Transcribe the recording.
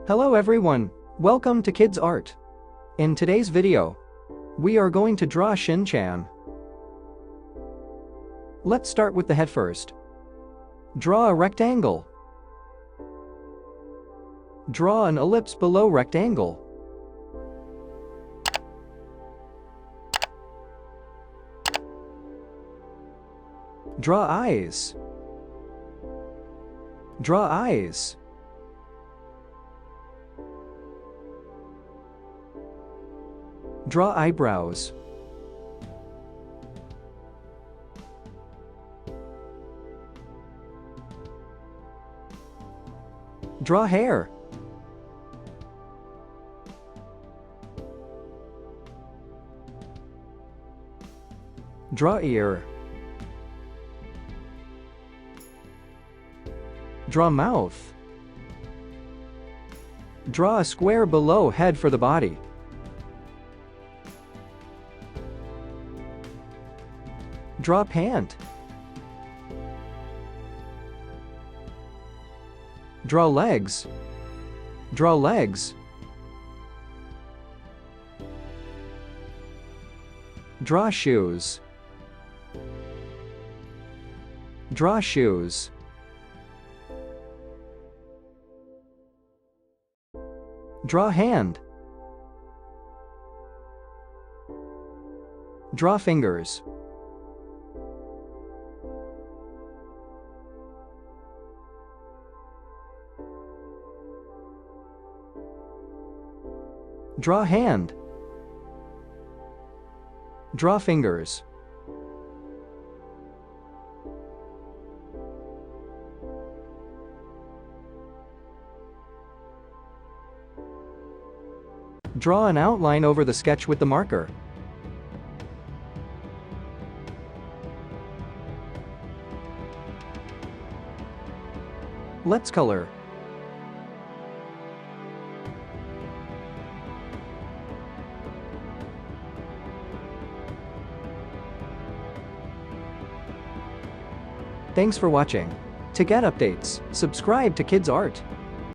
Hello everyone, welcome to Kidz Art. In today's video, we are going to draw Shinchan. Let's start with the head first. Draw a rectangle. Draw an ellipse below rectangle. Draw eyes. Draw eyes. Draw eyebrows. Draw hair. Draw ear. Draw mouth. Draw a square below head for the body. Draw pant. Draw legs. Draw legs. Draw shoes. Draw shoes. Draw hand. Draw fingers. Draw hand. Draw fingers. Draw an outline over the sketch with the marker. Let's color. Thanks for watching. To get updates, subscribe to Kidz Art.